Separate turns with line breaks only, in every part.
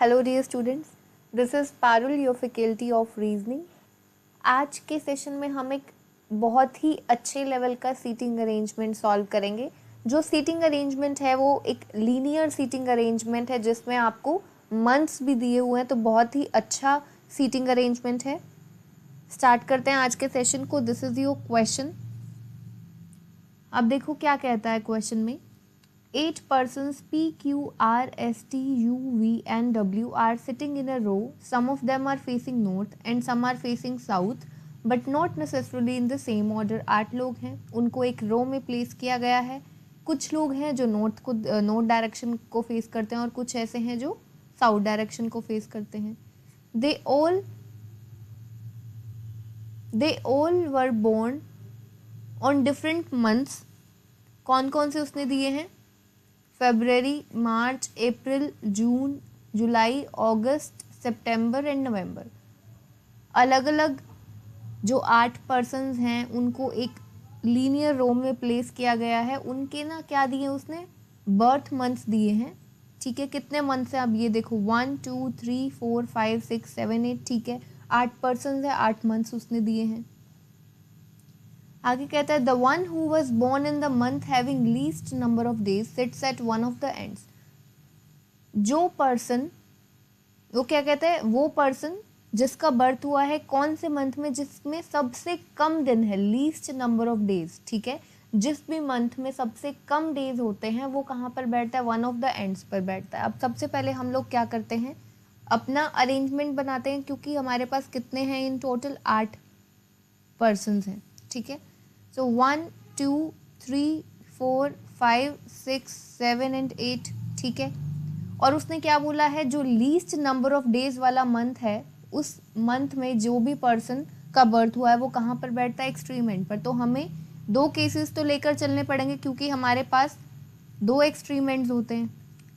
Hello dear students, this is Parul, your faculty of reasoning. आज के session में हम एक बहुत ही अच्छे लेवल का सीटिंग अरेंजमेंट सॉल्व करेंगे। जो सीटिंग अरेंजमेंट है वो एक लीनियर सीटिंग अरेंजमेंट है जिसमें आपको मंथ्स भी दिए हुए हैं, तो बहुत ही अच्छा सीटिंग अरेंजमेंट है। स्टार्ट करते हैं आज के सेशन को। This is your question. अब देखो क्या कहता है क्वेश्चन में। 8 persons P, Q, R, S, T, U, V and W are sitting in a row. Some of them are facing north and some are facing south, but not necessarily in the same order. 8 लोग हैं, उनको एक रो में place किया गया है। कुछ लोग हैं जो नॉर्थ डायरेक्शन को फेस करते हैं और कुछ ऐसे हैं जो साउथ डायरेक्शन को फेस करते हैं। They all were born on different months. कौन कौन से उसने दिए हैं? फरवरी, मार्च, अप्रैल, जून, जुलाई, अगस्त, सितंबर एंड नवंबर। अलग अलग जो 8 पर्सन्स हैं उनको एक लीनियर रो में प्लेस किया गया है। उनके ना क्या दिए उसने? बर्थ मंथ्स दिए हैं। ठीक है, कितने मंथ्स हैं अब ये देखो, 1 2 3 4 5 6 7 8। ठीक है, 8 पर्सन्स है, 8 मंथ्स उसने दिए हैं। आगे कहता है the one who was born in the month having least number of days sits at one of the ends. जो पर्सन, वो क्या कहता है, वो पर्सन जिसका बर्थ हुआ है कौन से मंथ में जिसमें सबसे कम दिन है, लीस्ट नंबर ऑफ डेज। ठीक है, जिस भी मंथ में सबसे कम डेज होते हैं वो कहाँ पर बैठता है? वन ऑफ द एंड्स पर बैठता है। अब सबसे पहले हम लोग क्या करते हैं, अपना अरेंजमेंट बनाते हैं, क्योंकि हमारे पास कितने हैं इन टोटल? 8 पर्सन्स हैं। ठीक है, सो 1 2 3 4 5 6 7 एंड 8। ठीक है, और उसने क्या बोला है, जो लीस्ट नंबर ऑफ डेज वाला मंथ है उस मंथ में जो भी पर्सन का बर्थ हुआ है वो कहाँ पर बैठता है? एक्सट्रीम एंड पर। तो हमें 2 केसेस तो लेकर चलने पड़ेंगे क्योंकि हमारे पास 2 एक्सट्रीम एंड्स होते हैं।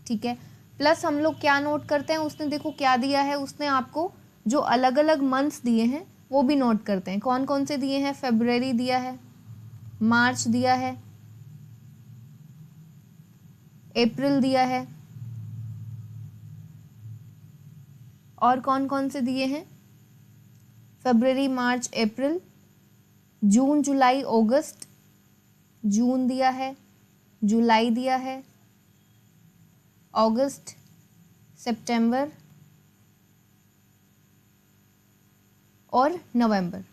ठीक है, प्लस हम लोग क्या नोट करते हैं, उसने देखो क्या दिया है, उसने आपको जो अलग अलग मंथ्स दिए हैं वो भी नोट करते हैं। कौन कौन से दिए हैं? फरवरी दिया है, मार्च दिया है, अप्रैल दिया है, और कौन कौन से दिए हैं? फरवरी, मार्च, अप्रैल, जून, जुलाई, अगस्त। जून दिया है, जुलाई दिया है, अगस्त, सितंबर और नवंबर।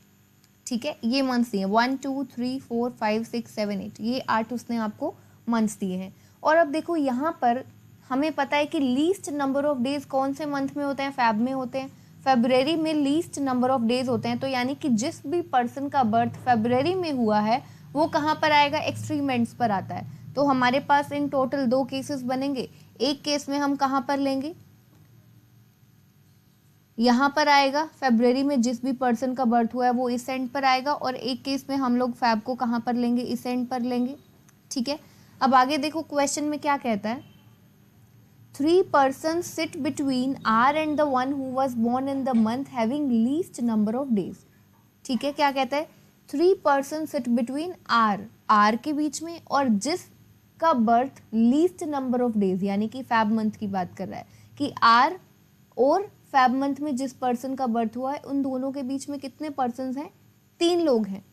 ठीक है, ये मंथ्स दिए 1 2 3 4 5 6 7 8। ये 8 उसने आपको मंथ्स दिए हैं। और अब देखो यहाँ पर हमें पता है कि लीस्ट नंबर ऑफ डेज कौन से मंथ में होते हैं? फेब में होते हैं। फरवरी में लीस्ट नंबर ऑफ डेज होते हैं, तो यानी कि जिस भी पर्सन का बर्थ फरवरी में हुआ है वो कहाँ पर आएगा? एक्सट्रीम एंड्स पर आता है। तो हमारे पास इन टोटल 2 केसेस बनेंगे। एक केस में हम कहाँ पर लेंगे? यहाँ पर आएगा, फरवरी में जिस भी पर्सन का बर्थ हुआ है वो इस एंड पर आएगा, और एक केस में हम लोग फैब को कहाँ पर लेंगे? इस एंड पर लेंगे। ठीक है, अब आगे देखो क्वेश्चन में क्या कहता है। 3 persons sit between R and the one who was born in the month having least number of days। ठीक है, क्या कहता है? 3 persons sit between R के बीच में, और जिसका birth least number of days, यानी कि फैब मंथ की बात कर रहा है कि R और फैब मंथ में जिस पर्सन का बर्थ हुआ है उन दोनों के बीच में कितने पर्सन्स हैं? 3 लोग हैं।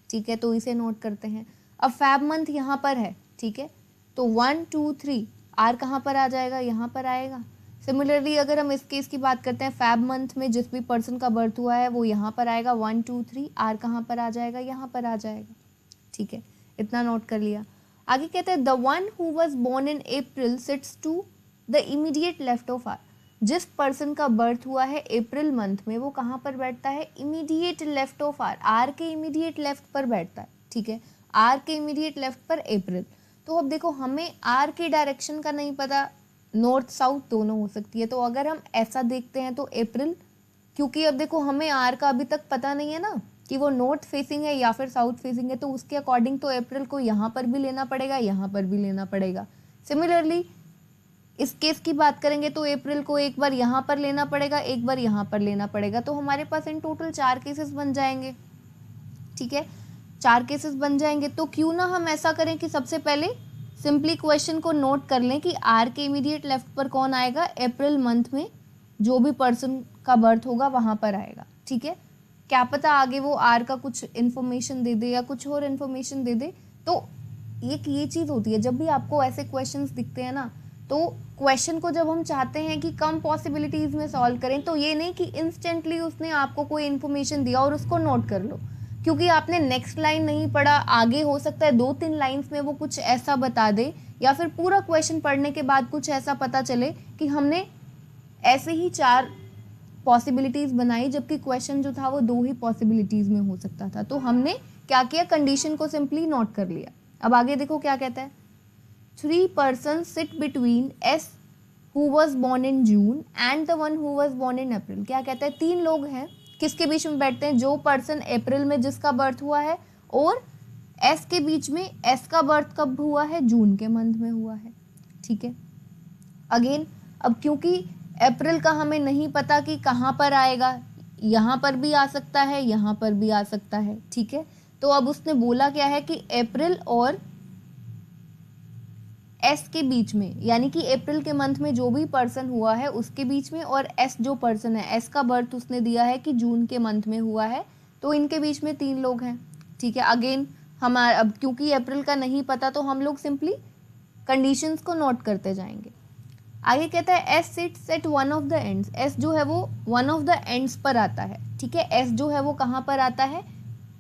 ठीक है, तो इसे नोट करते हैं। अब फैब मंथ यहाँ पर है। ठीक है, तो 1 2 3 आर कहाँ पर आ जाएगा? यहाँ पर आएगा। सिमिलरली अगर हम इस केस की बात करते हैं, फैब मंथ में जिस भी पर्सन का बर्थ हुआ है वो यहाँ पर आएगा 1 2 3। आर कहाँ पर आ जाएगा? यहाँ पर आ जाएगा। ठीक है, इतना नोट कर लिया। आगे कहते हैं the one who was born in April sits to the immediate left of R. जिस पर्सन का बर्थ हुआ है अप्रैल मंथ में वो कहाँ पर बैठता है? इमीडिएट लेफ्ट ऑफ आर के इमीडिएट लेफ्ट पर बैठता है। ठीक है, आर के इमीडिएट लेफ्ट पर अप्रैल। तो अब देखो हमें आर की डायरेक्शन का नहीं पता, नॉर्थ साउथ दोनों हो सकती है। तो अगर हम ऐसा देखते हैं तो अप्रैल, क्योंकि अब देखो हमें आर का अभी तक पता नहीं है ना कि वो नॉर्थ फेसिंग है या फिर साउथ फेसिंग है, तो उसके अकॉर्डिंग तो अप्रैल को यहाँ पर भी लेना पड़ेगा, यहाँ पर भी लेना पड़ेगा। सिमिलरली इस केस की बात करेंगे तो अप्रैल को एक बार यहाँ पर लेना पड़ेगा, एक बार यहाँ पर लेना पड़ेगा। तो हमारे पास इन टोटल 4 केसेस बन जाएंगे। ठीक है, 4 केसेस बन जाएंगे। तो क्यों ना हम ऐसा करें कि सबसे पहले सिंपली क्वेश्चन को नोट कर लें कि आर के इमीडिएट लेफ्ट पर कौन आएगा? अप्रैल मंथ में जो भी पर्सन का बर्थ होगा वहाँ पर आएगा, ठीक है। क्या पता आगे वो आर का कुछ इन्फॉर्मेशन दे दे या कुछ और इन्फॉर्मेशन दे दे। तो एक ये चीज़ होती है, जब भी आपको ऐसे क्वेश्चंस दिखते हैं ना, तो क्वेश्चन को जब हम चाहते हैं कि कम पॉसिबिलिटीज़ में सॉल्व करें, तो ये नहीं कि इंस्टेंटली उसने आपको कोई इन्फॉर्मेशन दिया और उसको नोट कर लो, क्योंकि आपने नेक्स्ट लाइन नहीं पढ़ा, आगे हो सकता है 2-3 लाइन्स में वो कुछ ऐसा बता दे, या फिर पूरा क्वेश्चन पढ़ने के बाद कुछ ऐसा पता चले कि हमने ऐसे ही 4 पॉसिबिलिटीज़ बनाई, जबकि क्वेश्चन जो था वो 2 ही पॉसिबिलिटीज़ में हो सकता था। तो हमने क्या किया, कंडीशन को सिंपली नोट कर लिया। अब आगे देखो क्या कहता है, 3 persons sit between S who was born in June and the one who was born in April। क्या कहता है, 3 लोग हैं, किसके बीच में बैठते हैं, जो पर्सन अप्रैल में जिसका बर्थ हुआ है और एस के बीच में, एस का बर्थ कब हुआ है, जून के मंथ में हुआ है, ठीक है। अगेन अब क्योंकि अप्रैल का हमें नहीं पता कि कहाँ पर आएगा, यहाँ पर भी आ सकता है, यहाँ पर भी आ सकता है, ठीक है। तो अब उसने बोला क्या है कि अप्रैल और एस के बीच में, यानी कि अप्रैल के मंथ में जो भी पर्सन हुआ है उसके बीच में, और एस जो पर्सन है, एस का बर्थ उसने दिया है कि जून के मंथ में हुआ है, तो इनके बीच में 3 लोग हैं, ठीक है। अगेन हमारा अब क्योंकि अप्रैल का नहीं पता, तो हम लोग सिंपली कंडीशंस को नोट करते जाएंगे। आगे कहता है S seats at one of the ends. S जो है वो वन ऑफ द एंड्स पर आता है, ठीक है। एस जो है वो कहाँ पर आता है,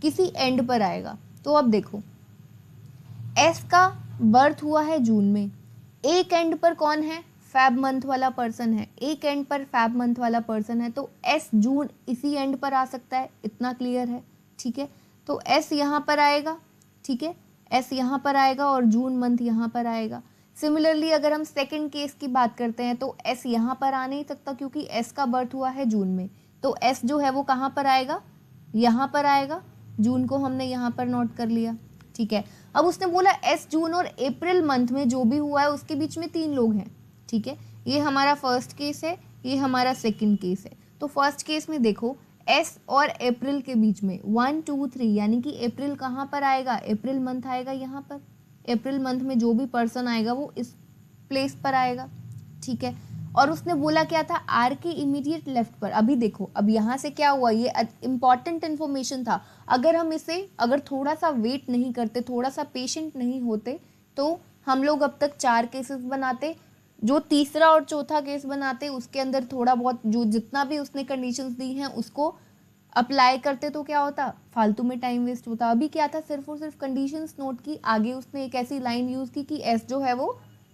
किसी एंड पर आएगा। तो अब देखो, एस का बर्थ हुआ है जून में, एक एंड पर कौन है, फैब मंथ वाला पर्सन है, एक एंड पर फैब मंथ वाला पर्सन है, तो एस जून इसी एंड पर आ सकता है, इतना क्लियर है, ठीक है। तो एस यहाँ पर आएगा, ठीक है, एस यहाँ पर आएगा और जून मंथ यहाँ पर आएगा। सिमिलरली अगर हम सेकंड केस की बात करते हैं, तो एस यहाँ पर आ नहीं सकता क्योंकि एस का बर्थ हुआ है जून में, तो एस जो है वो कहाँ पर आएगा, यहाँ पर आएगा, जून को हमने यहाँ पर नोट कर लिया, ठीक है। अब उसने बोला एस जून और अप्रैल मंथ में जो भी हुआ है उसके बीच में 3 लोग हैं, ठीक है। ये हमारा फर्स्ट केस है, ये हमारा सेकंड केस है। तो फर्स्ट केस में देखो, एस और अप्रैल के बीच में 1 2 3, यानी कि अप्रैल कहाँ पर आएगा, अप्रैल मंथ आएगा यहाँ पर, अप्रैल मंथ में जो भी पर्सन आएगा वो इस प्लेस पर आएगा, ठीक है। और उसने बोला क्या था, आर के इमीडिएट लेफ्ट पर। अभी देखो, अब यहाँ से क्या हुआ, ये इंपॉर्टेंट इन्फॉर्मेशन था, अगर हम इसे अगर थोड़ा सा वेट नहीं करते, थोड़ा सा पेशेंट नहीं होते, तो हम लोग अब तक 4 केसेस बनाते, जो तीसरा और चौथा केस बनाते उसके अंदर थोड़ा बहुत जो जितना भी उसने कंडीशंस दी हैं उसको अप्लाई करते, तो क्या होता, फालतू में टाइम वेस्ट होता। अभी क्या था, सिर्फ और सिर्फ कंडीशंस नोट की, आगे उसने एक ऐसी लाइन यूज़ की कि एस जो है वो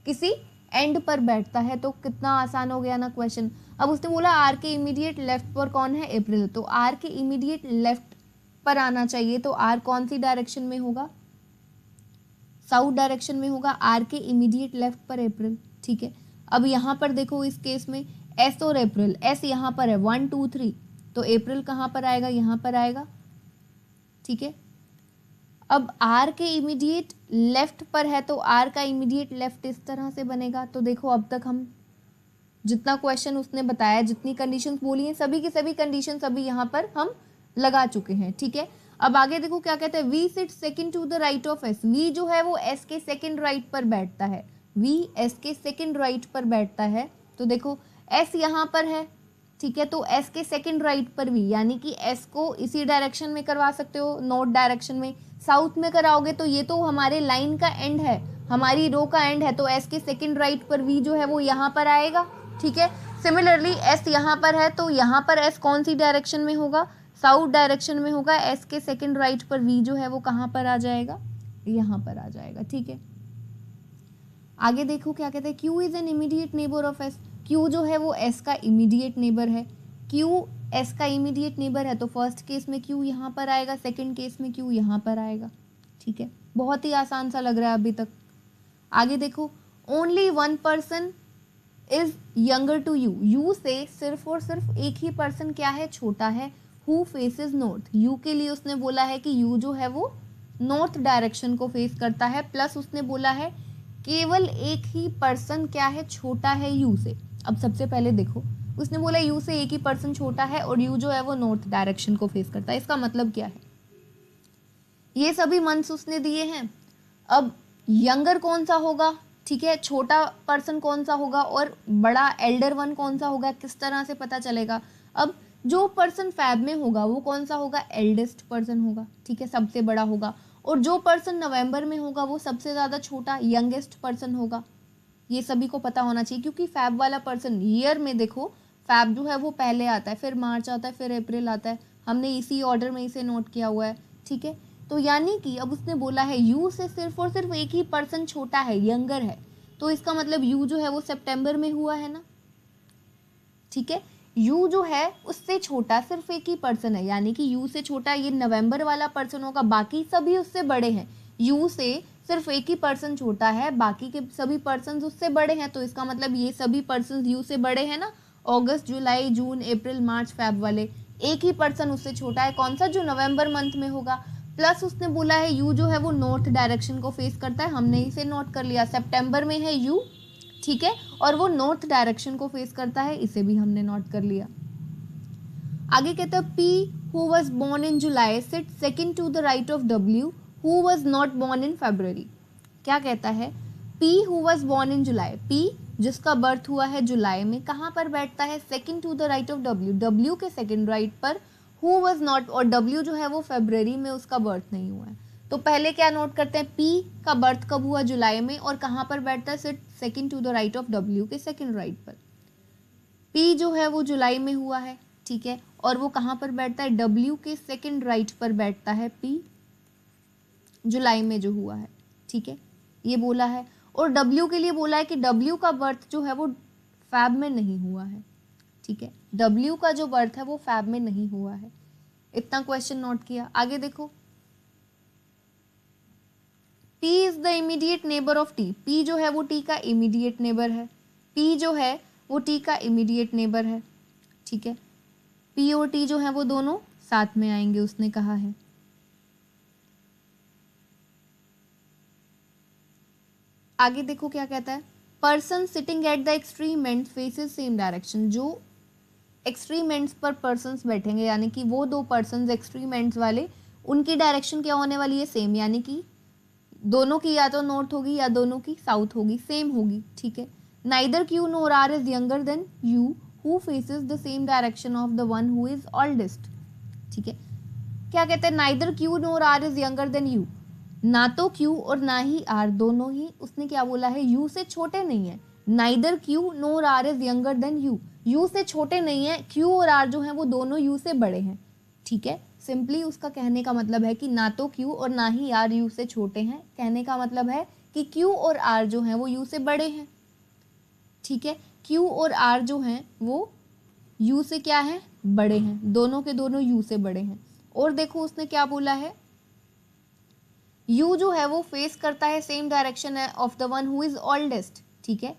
किसी एंड पर बैठता है, तो कितना आसान हो गया ना क्वेश्चन। अब उसने बोला आर के इमीडिएट लेफ्ट पर कौन है, अप्रैल, तो आर के इमीडिएट लेफ्ट पर आना चाहिए, तो आर कौन सी डायरेक्शन में होगा, साउथ डायरेक्शन में होगा, आर के इमीडिएट लेफ्ट पर अप्रैल, ठीक है। अब यहाँ पर देखो इस केस में एस और अप्रैल, एस यहाँ पर है 1 2 3, तो अप्रैल कहाँ पर आएगा, यहाँ पर आएगा, ठीक है। अब आर के इमीडिएट लेफ्ट पर है, तो आर का इमीडिएट लेफ्ट इस तरह से बनेगा। तो देखो अब तक हम जितना क्वेश्चन उसने बताया, जितनी कंडीशंस बोली हैं, सभी की सभी कंडीशंस अभी यहाँ पर हम लगा चुके हैं, ठीक है। अब आगे देखो क्या कहते हैं, V sit second to the right of S. V जो है वो एस के सेकंड राइट पर बैठता है, वी एस के सेकंड राइट पर बैठता है। तो देखो एस यहाँ पर है, ठीक है, तो एस के सेकंड राइट पर वी, यानी कि एस को इसी डायरेक्शन में करवा सकते हो, नॉर्थ डायरेक्शन में। साउथ में कराओगे तो ये तो हमारे लाइन का एंड है, हमारी रो का एंड है, तो एस के सेकंड राइट पर वी जो है वो यहाँ पर आएगा, ठीक है। सिमिलरली एस यहाँ पर है, तो यहाँ पर एस कौन सी डायरेक्शन में होगा, साउथ डायरेक्शन में होगा। एस के सेकंड राइट पर वी जो है वो कहाँ पर आ जाएगा, यहाँ पर आ जाएगा, ठीक है। आगे देखो क्या कहते हैं, Q is an immediate neighbour of S. Q जो है वो एस का इमीडिएट नेबर है, क्यू एस का इमीडिएट नेबर है, तो फर्स्ट केस में क्यू यहाँ पर आएगा, सेकंड केस में क्यू यहाँ पर आएगा, ठीक है। बहुत ही आसान सा लग रहा है अभी तक। आगे देखो, only 1 person is younger to U. U से सिर्फ और सिर्फ एक ही पर्सन क्या है, छोटा है। हु फेसेस नॉर्थ, यू के लिए उसने बोला है कि यू जो है वो नॉर्थ डायरेक्शन को फेस करता है, प्लस उसने बोला है केवल एक ही पर्सन क्या है, छोटा है यू से। अब सबसे पहले देखो, उसने बोला यू से एक ही पर्सन छोटा है और यू जो है वो नॉर्थ डायरेक्शन को फेस करता है, इसका मतलब क्या है, ये सभी मंथ्स उसने दिए हैं। अब यंगर कौन सा होगा, ठीक है, छोटा पर्सन कौन सा होगा और बड़ा एल्डर वन कौन सा होगा, किस तरह से पता चलेगा। अब जो पर्सन फैब में होगा वो कौन सा होगा, एल्डेस्ट पर्सन होगा, ठीक है, सबसे बड़ा होगा। और जो पर्सन नवंबर में होगा वो सबसे ज़्यादा छोटा, यंगेस्ट पर्सन होगा। ये सभी को पता होना चाहिए, क्योंकि फैब वाला पर्सन ईयर में देखो, फैब जो है वो पहले आता है, फिर मार्च आता है, फिर अप्रैल आता है। हमने इसी ऑर्डर में इसे नोट किया हुआ है, ठीक है। तो यानी कि अब उसने बोला है यू से सिर्फ और सिर्फ एक ही पर्सन छोटा है, यंगर है, तो इसका मतलब यू जो है वो सितंबर में हुआ है ना, ठीक है। यू जो है उससे छोटा सिर्फ एक ही पर्सन है, यानी कि यू से छोटा ये नवंबर वाला पर्सन होगा, बाकी सभी उससे बड़े हैं। यू से सिर्फ एक ही पर्सन छोटा है, बाकी के सभी पर्सन उससे बड़े हैं, तो इसका मतलब ये सभी पर्सन यू से बड़े हैं ना। अगस्त, जुलाई, जून, अप्रैल, मार्च, फैब वाले, एक ही पर्सन उससे छोटा है, कौन सा, जो नवंबर मंथ में होगा। प्लस उसने बोला है यू जो है वो नॉर्थ डायरेक्शन को फेस करता है, हमने इसे नोट कर लिया, सितंबर में है यू, ठीक है, और वो नॉर्थ डायरेक्शन को फेस करता है, इसे भी हमने नोट कर लिया। आगे कहता है P who was born in July sit second to the right of W who was not born in February. क्या कहता है, P who was born in July, P जिसका बर्थ हुआ है जुलाई में, कहाँ पर बैठता है, second to the right of W, W के सेकंड राइट पर, हु वाज नॉट, और डब्ल्यू जो है वो फरवरी में उसका बर्थ नहीं हुआ है। तो पहले क्या नोट करते हैं, पी का बर्थ कब हुआ, जुलाई में, और कहाँ पर बैठता है, sit second to the right of W के सेकंड राइट पर। पी जो है वो जुलाई में हुआ है, ठीक है, और वो कहाँ पर बैठता है, डब्ल्यू के सेकंड राइट पर बैठता है पी, जुलाई में जो हुआ है, ठीक है, ये बोला है। और डब्ल्यू के लिए बोला है कि डब्ल्यू का बर्थ जो है वो फैब में नहीं हुआ है, ठीक है, डब्ल्यू का जो बर्थ है वो फैब में नहीं हुआ है। इतना क्वेश्चन नोट किया। आगे देखो, P is the immediate neighbour of T, P जो है वो T का इमीडिएट नेबर है, P जो है वो T का इमीडिएट नेबर है, ठीक है, P और T जो है वो दोनों साथ में आएंगे, उसने कहा है। आगे देखो क्या कहता है, person sitting at the extreme and faces same direction, जो एक्सट्रीम एंड्स पर पर्सन्स बैठेंगे, यानी कि वो दो पर्सन्स एक्सट्रीम एंड्स वाले, उनकी डायरेक्शन क्या होने वाली है, सेम, यानी कि दोनों की या तो नॉर्थ होगी या दोनों की साउथ होगी, सेम होगी, ठीक है। Neither Q nor R is younger than U who faces the same direction of the one who is oldest, ठीक है। क्या कहते हैं, neither Q nor R is younger than U, ना तो क्यू और ना ही आर, दोनों ही, उसने क्या बोला है, यू से छोटे नहीं है। Neither Q nor R is younger than U से छोटे नहीं है, क्यू और आर जो है वो दोनों यू से बड़े हैं, ठीक है। सिंपली उसका कहने का मतलब है कि ना तो क्यू और ना ही आर यू से छोटे हैं, कहने का मतलब है कि क्यू और आर जो हैं वो यू से बड़े हैं, ठीक है। क्यू और आर जो हैं वो यू से क्या है, बड़े हैं, दोनों के दोनों यू से बड़े हैं। और देखो उसने क्या बोला है, यू जो है वो फेस करता है same direction of the one who is oldest, ठीक है,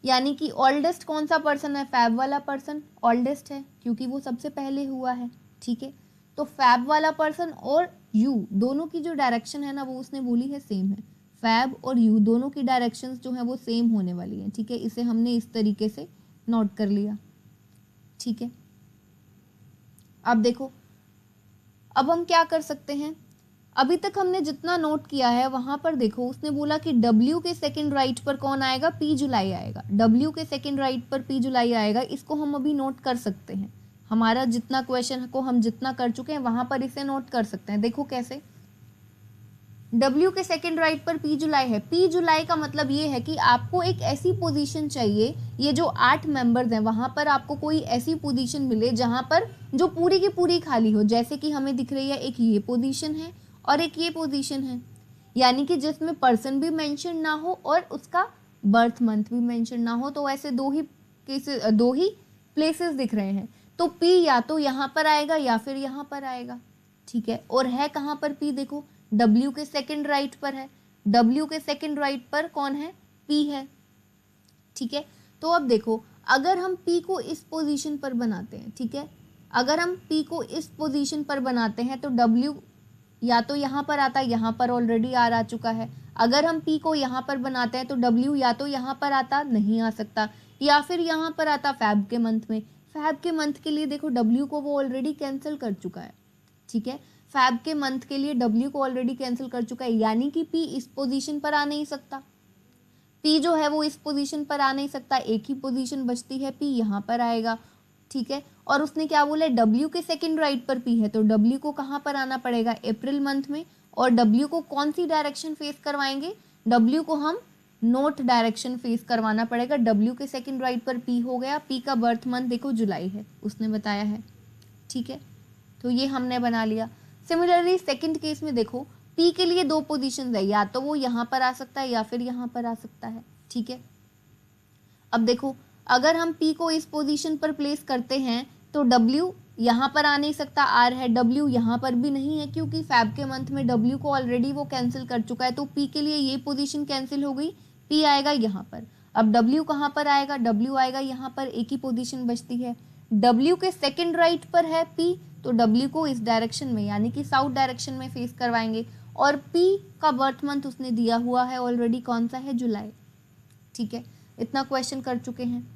यानी कि ओल्डेस्ट कौन सा पर्सन है, फैब वाला पर्सन ओल्डेस्ट है, क्योंकि वो सबसे पहले हुआ है, ठीक है। तो फैब वाला पर्सन और यू दोनों की जो डायरेक्शन है ना वो उसने बोली है सेम है, फैब और यू दोनों की डायरेक्शंस जो है वो सेम होने वाली हैं, ठीक है। इसे हमने इस तरीके से नोट कर लिया, ठीक है। अब देखो, अब हम क्या कर सकते हैं, अभी तक हमने जितना नोट किया है वहां पर देखो, उसने बोला कि W के सेकंड राइट पर कौन आएगा, P जुलाई आएगा, W के सेकंड राइट पर P जुलाई आएगा, इसको हम अभी नोट कर सकते हैं। हमारा जितना क्वेश्चन को हम जितना कर चुके हैं वहां पर इसे नोट कर सकते हैं। देखो कैसे, W के सेकंड राइट पर P जुलाई है, P जुलाई का मतलब ये है कि आपको एक ऐसी पोजीशन चाहिए, ये जो 8 मेंबर्स हैं वहां पर आपको कोई ऐसी पोजीशन मिले जहां पर जो पूरी की पूरी खाली हो, जैसे कि हमें दिख रही है एक ये पोजीशन है और एक ये पोजीशन है, यानी कि जिसमें पर्सन भी मेंशन ना हो और उसका बर्थ मंथ भी मेंशन ना हो, तो ऐसे दो ही प्लेसेस दिख रहे हैं। तो P या तो यहाँ पर आएगा या फिर यहाँ पर आएगा, ठीक है। और है कहाँ पर P, देखो W के सेकंड राइट पर है, W के सेकंड राइट पर कौन है, P है, ठीक है। तो अब देखो, अगर हम P को इस पोजीशन पर बनाते हैं, ठीक है, अगर हम P को इस पोजीशन पर बनाते हैं तो W या तो यहाँ पर आता है, यहाँ पर ऑलरेडी आर आ चुका है। अगर हम P को यहाँ पर बनाते हैं तो W या तो यहाँ पर आता, नहीं आ सकता, या फिर यहाँ पर आता फैब के मंथ में। फैब के मंथ के लिए देखो W को वो ऑलरेडी कैंसिल कर चुका है, ठीक है, फैब के मंथ के लिए W को ऑलरेडी कैंसिल कर चुका है, यानी कि P इस पोजीशन पर आ नहीं सकता, पी जो है वो इस पोजीशन पर आ नहीं सकता, एक ही पोजीशन बचती है, पी यहाँ पर आएगा, ठीक है। और उसने क्या बोला, डब्ल्यू के सेकंड राइट पर पी है, तो डब्ल्यू को कहाँ पर आना पड़ेगा, अप्रैल मंथ में। और डब्ल्यू को कौन सी डायरेक्शन फेस करवाएंगे, डब्ल्यू को हम नॉर्थ डायरेक्शन फेस करवाना पड़ेगा। डब्ल्यू के सेकंड राइट पर पी हो गया, पी का बर्थ मंथ देखो जुलाई है, उसने बताया है, ठीक है। तो ये हमने बना लिया। सिमिलरली सेकंड केस में देखो, पी के लिए दो पोजीशन है, या तो वो यहाँ पर आ सकता है या फिर यहाँ पर आ सकता है, ठीक है। अब देखो, अगर हम पी को इस पोजीशन पर प्लेस करते हैं तो डब्ल्यू यहाँ पर आ नहीं सकता, आर है, डब्ल्यू यहाँ पर भी नहीं है, क्योंकि फैब के मंथ में डब्ल्यू को ऑलरेडी वो कैंसिल कर चुका है, तो पी के लिए ये पोजीशन कैंसिल हो गई, पी आएगा यहाँ पर। अब डब्ल्यू कहाँ पर आएगा, डब्ल्यू आएगा यहाँ पर, एक ही पोजीशन बचती है। डब्ल्यू के सेकंड राइट पर है पी, तो डब्ल्यू को इस डायरेक्शन में यानी कि साउथ डायरेक्शन में फेस करवाएंगे। और पी का बर्थ मंथ उसने दिया हुआ है ऑलरेडी, कौन सा है, जुलाई, ठीक है। इतना क्वेश्चन कर चुके हैं।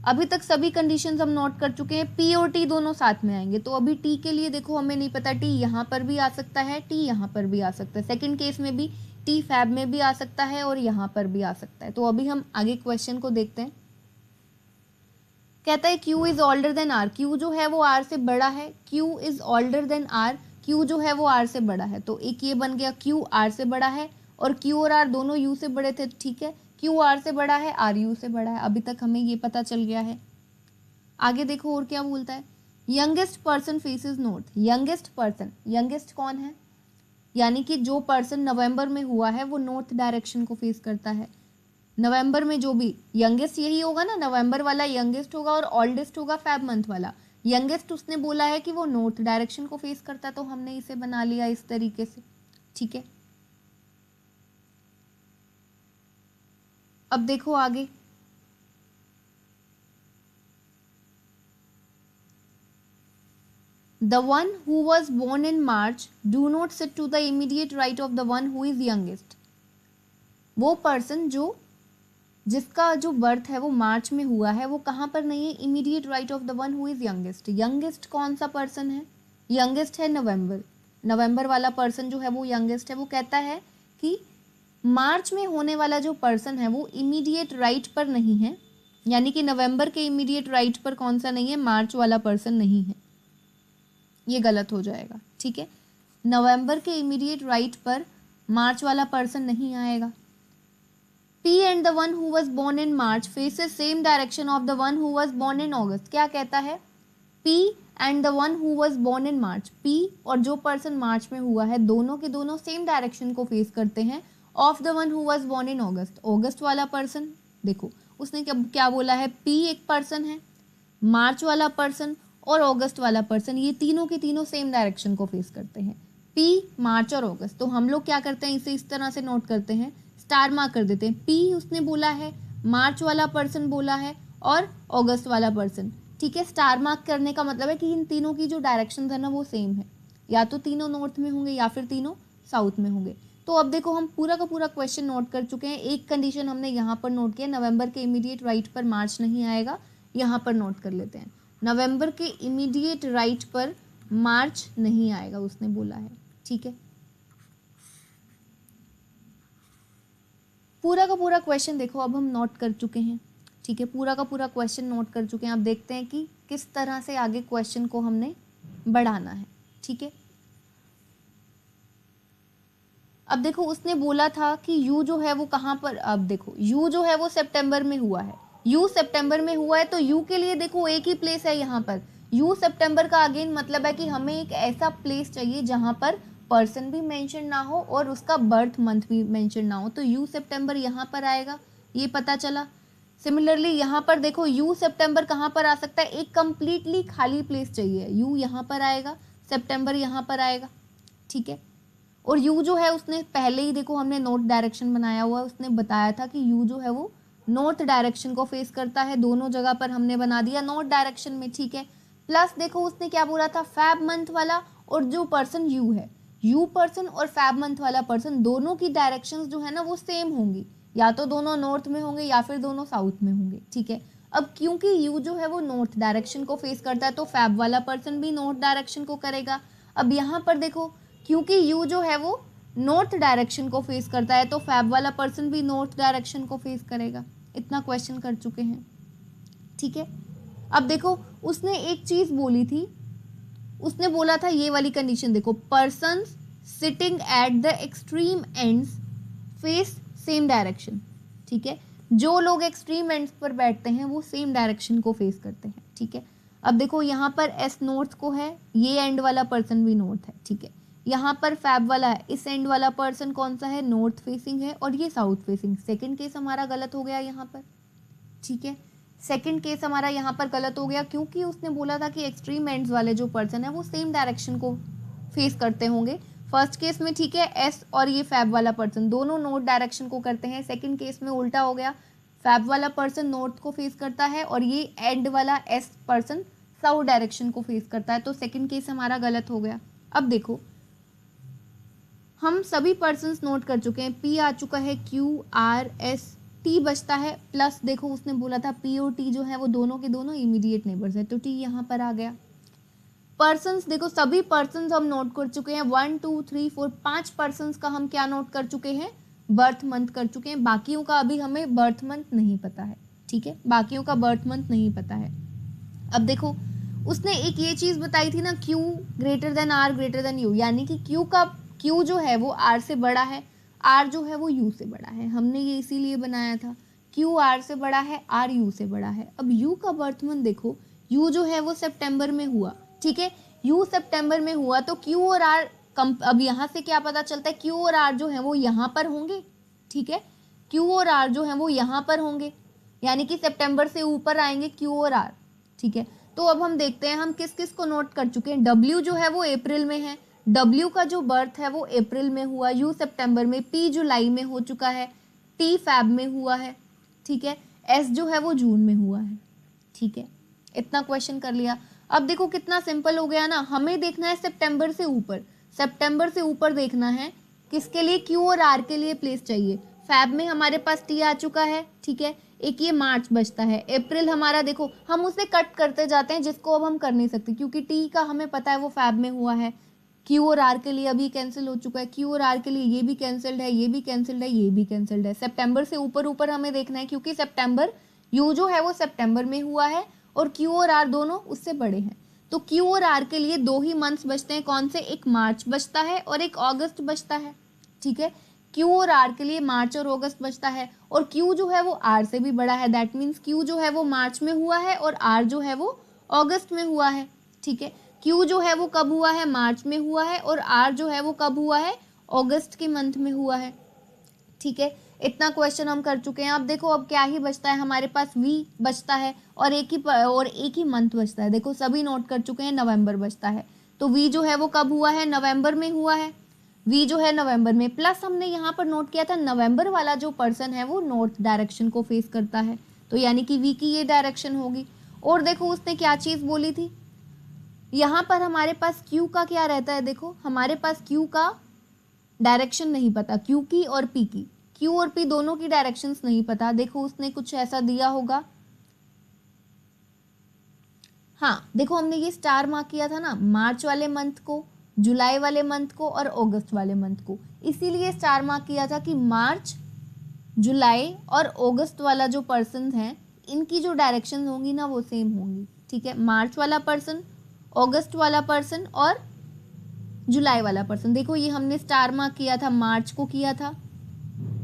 अभी तक सभी कंडीशंस हम नोट कर चुके हैं, पी और टी दोनों साथ में आएंगे। तो अभी टी के लिए देखो हमें नहीं पता, टी यहाँ पर भी आ सकता है, टी यहाँ पर भी आ सकता है, सेकंड केस में भी टी फैब में भी आ सकता है और यहाँ पर भी आ सकता है। तो अभी हम आगे क्वेश्चन को देखते हैं। कहता है Q is older than R, Q जो है वो R से बड़ा है, Q is older than R, Q जो है वो R से बड़ा है। तो एक ये बन गया, Q R से बड़ा है और Q और R दोनों U से बड़े थे, ठीक है। Q R से बड़ा है, R U से बड़ा है, अभी तक हमें ये पता चल गया है। आगे देखो और क्या बोलता है, youngest person faces north. Youngest person, youngest कौन है, यानी कि जो पर्सन नवंबर में हुआ है वो नॉर्थ डायरेक्शन को फेस करता है। नवंबर में जो भी यंगेस्ट यही होगा ना, नवंबर वाला यंगेस्ट होगा और ओल्डेस्ट होगा फैब मंथ वाला। यंगेस्ट उसने बोला है कि वो नॉर्थ डायरेक्शन को फेस करता है, तो हमने इसे बना लिया इस तरीके से, ठीक है। अब देखो आगे, The one who was born in March do not sit to the immediate right of the one who is youngest. वो पर्सन जो जिसका जो बर्थ है वो मार्च में हुआ है, वो कहाँ पर नहीं है, immediate right of the one who is youngest. Youngest कौन सा पर्सन है, यंगेस्ट है नवंबर, नवंबर वाला पर्सन जो है वो यंगेस्ट है। वो कहता है कि मार्च में होने वाला जो पर्सन है वो इमीडिएट राइट पर नहीं है, यानी कि नवंबर के इमीडिएट राइट पर कौन सा नहीं है, मार्च वाला पर्सन नहीं है, ये गलत हो जाएगा, ठीक है। नवंबर के इमीडिएट राइट पर मार्च वाला पर्सन नहीं आएगा। P and the one who was born in March faces same direction of the one who was born in August. क्या कहता है, P and the one who was born in March, P और जो person मार्च में हुआ है दोनों के दोनों सेम डायरेक्शन को फेस करते हैं of the one who was born in August. अगस्त वाला पर्सन देखो उसने क्या बोला है, P एक पर्सन है, मार्च वाला पर्सन और अगस्त वाला पर्सन, ये तीनों के तीनों सेम डायरेक्शन को फेस करते हैं, P, मार्च और अगस्त। तो हम लोग क्या करते हैं, इसे इस तरह से नोट करते हैं, स्टार मार्क कर देते हैं। P उसने बोला है, मार्च वाला पर्सन बोला है और अगस्त वाला पर्सन, ठीक है। स्टार मार्क करने का मतलब है कि इन तीनों की जो डायरेक्शन है ना वो सेम है, या तो तीनों नॉर्थ में होंगे या फिर तीनों साउथ में होंगे। तो अब देखो हम पूरा का पूरा क्वेश्चन नोट कर चुके हैं। एक कंडीशन हमने यहाँ पर नोट किया, नवंबर के इमीडिएट राइट पर मार्च नहीं आएगा, यहाँ पर नोट कर लेते हैं, नवंबर के इमीडिएट राइट पर मार्च नहीं आएगा उसने बोला है, ठीक है। पूरा का पूरा क्वेश्चन देखो अब हम नोट कर चुके हैं, ठीक है। पूरा का पूरा क्वेश्चन नोट कर चुके हैं। अब देखते हैं कि किस तरह से आगे क्वेश्चन को हमने बढ़ाना है, ठीक है। अब देखो उसने बोला था कि यू जो है वो कहाँ पर, अब देखो यू जो है वो सितंबर में हुआ है, यू सितंबर में हुआ है, तो यू के लिए देखो एक ही प्लेस है यहाँ पर, यू सितंबर का अगेन मतलब है कि हमें एक ऐसा प्लेस चाहिए जहाँ पर पर्सन भी मेंशन ना हो और उसका बर्थ मंथ भी मेंशन ना हो। तो यू सितंबर यहाँ पर आएगा, ये पता चला। सिमिलरली यहाँ पर देखो यू सितंबर कहाँ पर आ सकता है, एक कंप्लीटली खाली प्लेस चाहिए, यू यहाँ पर आएगा, सितंबर यहाँ पर आएगा, ठीक है। और यू जो है उसने पहले ही देखो हमने नॉर्थ डायरेक्शन बनाया हुआ है, उसने बताया था कि यू जो है वो नॉर्थ डायरेक्शन को फेस करता है, दोनों जगह पर हमने बना दिया नॉर्थ डायरेक्शन में, ठीक है। प्लस देखो उसने क्या बोला था, फैब मंथ वाला और जो पर्सन यू है, यू पर्सन और फैब मंथ वाला पर्सन दोनों की डायरेक्शंस जो है ना वो सेम होंगी, या तो दोनों नॉर्थ में होंगे या फिर दोनों साउथ में होंगे, ठीक है। अब क्योंकि यू जो है वो नॉर्थ डायरेक्शन को फेस करता है तो फैब वाला पर्सन भी नॉर्थ डायरेक्शन को करेगा। अब यहाँ पर देखो क्योंकि यू जो है वो नॉर्थ डायरेक्शन को फेस करता है तो फैब वाला पर्सन भी नॉर्थ डायरेक्शन को फेस करेगा। इतना क्वेश्चन कर चुके हैं, ठीक है। अब देखो उसने एक चीज बोली थी, उसने बोला था ये वाली कंडीशन देखो, person sitting at the extreme ends face same direction, ठीक है। जो लोग एक्सट्रीम एंड्स पर बैठते हैं वो सेम डायरेक्शन को फेस करते हैं, ठीक है। अब देखो यहाँ पर एस नॉर्थ को है, ये एंड वाला पर्सन भी नॉर्थ है, ठीक है। यहाँ पर फैब वाला है, इस एंड वाला पर्सन कौन सा है, नॉर्थ फेसिंग है और ये साउथ फेसिंग। सेकंड केस हमारा गलत हो गया यहाँ पर, ठीक है। सेकंड केस हमारा यहाँ पर गलत हो गया क्योंकि उसने बोला था कि एक्सट्रीम एंड्स वाले जो पर्सन है वो सेम डायरेक्शन को फेस करते होंगे। फर्स्ट केस में ठीक है, एस और ये फैब वाला पर्सन दोनों नॉर्थ डायरेक्शन को करते हैं। सेकंड केस में उल्टा हो गया, फैब वाला पर्सन नॉर्थ को फेस करता है और ये एंड वाला एस पर्सन साउथ डायरेक्शन को फेस करता है, तो सेकंड केस हमारा गलत हो गया। अब देखो हम सभी पर्सन्स नोट कर चुके हैं, पी आ चुका है, क्यू आर एस टी बचता है, प्लस देखो उसने बोला था पी और टी जो है वो दोनों के दोनों इमीडिएट नेबर्स है, तो टी यहाँ पर आ गया। पर्सन्स देखो सभी पर्सन्स हम नोट कर चुके हैं, 1 2 3 4 5 पर्सन्स का हम क्या नोट कर चुके हैं, बर्थ मंथ कर चुके हैं। बाकियों का अभी हमें बर्थ मंथ नहीं पता है, ठीक है, बाकियों का बर्थ मंथ नहीं पता है। अब देखो उसने एक ये चीज बताई थी ना, Q greater than R greater than U, यानी कि क्यू जो है वो आर से बड़ा है, आर जो है वो यू से बड़ा है। हमने ये इसीलिए बनाया था, क्यू आर से बड़ा है, आर यू से बड़ा है। अब यू का बर्थ मंथ देखो, यू जो है वो सितंबर में हुआ, ठीक है, यू सितंबर में हुआ तो क्यू और आर अब यहाँ से क्या पता चलता है, क्यू और आर जो है वो यहाँ पर होंगे, ठीक है, क्यू और आर जो है वो यहाँ पर होंगे, यानी कि सितंबर से ऊपर आएंगे क्यू और आर, ठीक है। तो अब हम देखते हैं हम किस किस को नोट कर चुके हैं। डब्ल्यू जो है वो अप्रैल में है, डब्ल्यू का जो बर्थ है वो अप्रैल में हुआ, यू सितंबर में, पी जुलाई में हो चुका है, टी फैब में हुआ है, ठीक है, एस जो है वो जून में हुआ है, ठीक है। इतना क्वेश्चन कर लिया। अब देखो कितना सिंपल हो गया ना, हमें देखना है सितंबर से ऊपर, सितंबर से ऊपर देखना है, किसके लिए, क्यू और आर के लिए प्लेस चाहिए। फैब में हमारे पास टी आ चुका है, ठीक है, एक ये मार्च बचता है, अप्रैल हमारा देखो हम उसे कट करते जाते हैं जिसको अब हम कर नहीं सकते क्योंकि टी का हमें पता है वो फैब में हुआ है। क्यू और आर के लिए अभी कैंसिल हो चुका है, क्यू और आर के लिए ये भी कैंसिल्ड है, ये भी कैंसिल्ड है, ये भी कैंसिल्ड है। सितंबर से ऊपर ऊपर हमें देखना है क्योंकि सितंबर यू जो है वो सितंबर में हुआ है और क्यू और आर दोनों उससे बड़े हैं, तो क्यू और आर के लिए 2 ही मंथ्स बचते हैं, कौन से, एक मार्च बचता है और एक अगस्त बचता है, ठीक है। क्यू और आर के लिए मार्च और अगस्त बचता है और क्यू जो है वो आर से भी बड़ा है, दैट मीन्स क्यू जो है वो मार्च में हुआ है और आर जो है वो अगस्त में हुआ है, ठीक है। क्यू जो है वो कब हुआ है, मार्च में हुआ है और आर जो है वो कब हुआ है, अगस्त के मंथ में हुआ है, ठीक है। इतना क्वेश्चन हम कर चुके हैं। अब देखो अब क्या ही बचता है हमारे पास, वी बचता है और एक ही मंथ बचता है। देखो सभी नोट कर चुके हैं, नवंबर बचता है, तो वी जो है वो कब हुआ है, नवंबर में हुआ है, वी जो है नवंबर में, प्लस हमने यहाँ पर नोट किया था नवंबर वाला जो पर्सन है वो नॉर्थ डायरेक्शन को फेस करता है, तो यानी कि वी की ये डायरेक्शन होगी। और देखो उसने क्या चीज़ बोली थी, यहाँ पर हमारे पास क्यू का क्या रहता है, देखो हमारे पास क्यू का डायरेक्शन नहीं पता, क्यू की और पी की, क्यू और पी दोनों की डायरेक्शंस नहीं पता। देखो उसने कुछ ऐसा दिया होगा, हाँ देखो हमने ये स्टार मार्क किया था ना, मार्च वाले मंथ को, जुलाई वाले मंथ को और अगस्त वाले मंथ को, इसीलिए स्टार मार्क किया था कि मार्च, जुलाई और अगस्त वाला जो पर्सन है इनकी जो डायरेक्शन होंगी ना वो सेम होंगी, ठीक है। मार्च वाला पर्सन, अगस्त वाला पर्सन और जुलाई वाला पर्सन, देखो ये हमने स्टार मार्क किया था, मार्च को किया था,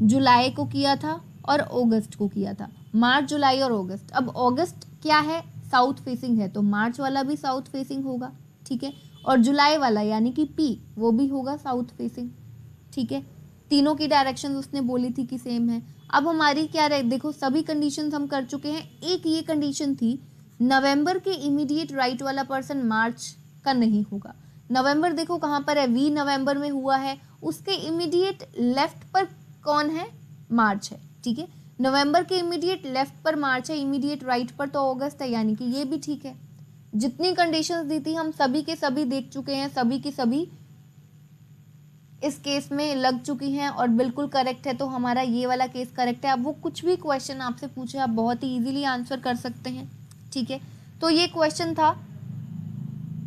जुलाई को किया था और अगस्त को किया था, मार्च जुलाई और अगस्त। अब अगस्त क्या है, साउथ फेसिंग है, तो मार्च वाला भी साउथ फेसिंग होगा, ठीक है, और जुलाई वाला यानी कि पी वो भी होगा साउथ फेसिंग, ठीक है। तीनों की डायरेक्शन उसने बोली थी कि सेम है। अब हमारी क्या रहे, देखो सभी कंडीशंस हम कर चुके हैं। एक ये कंडीशन थी, नवंबर के इमीडिएट राइट वाला पर्सन मार्च का नहीं होगा। नवंबर देखो कहाँ पर है, वी नवंबर में हुआ है, उसके इमीडिएट लेफ्ट पर कौन है, मार्च है, ठीक है। नवंबर के इमीडिएट लेफ्ट पर मार्च है, इमीडिएट राइट पर तो अगस्त है, यानी कि ये भी ठीक है। जितनी कंडीशंस दी थी हम सभी के सभी देख चुके हैं, सभी की सभी इस केस में लग चुकी हैं और बिल्कुल करेक्ट है, तो हमारा ये वाला केस करेक्ट है। अब वो कुछ भी क्वेश्चन आपसे पूछे आप बहुत ही इजीली आंसर कर सकते हैं, ठीक है। तो ये क्वेश्चन था,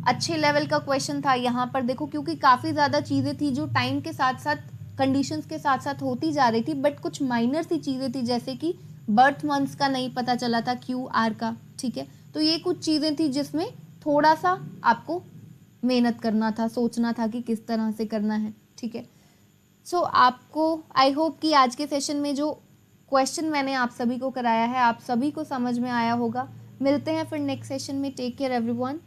अच्छे लेवल का क्वेश्चन था। यहाँ पर देखो क्योंकि काफ़ी ज़्यादा चीज़ें थी जो टाइम के साथ साथ कंडीशंस के साथ साथ होती जा रही थी, बट कुछ माइनर सी चीज़ें थी, जैसे कि बर्थ मंथ्स का नहीं पता चला था, QR का, ठीक है। तो ये कुछ चीज़ें थी जिसमें थोड़ा सा आपको मेहनत करना था, सोचना था कि किस तरह से करना है, ठीक है। सो आपको आई होप कि आज के सेशन में जो क्वेश्चन मैंने आप सभी को कराया है, आप सभी को समझ में आया होगा। मिलते हैं फिर नेक्स्ट सेशन में। Take care everyone.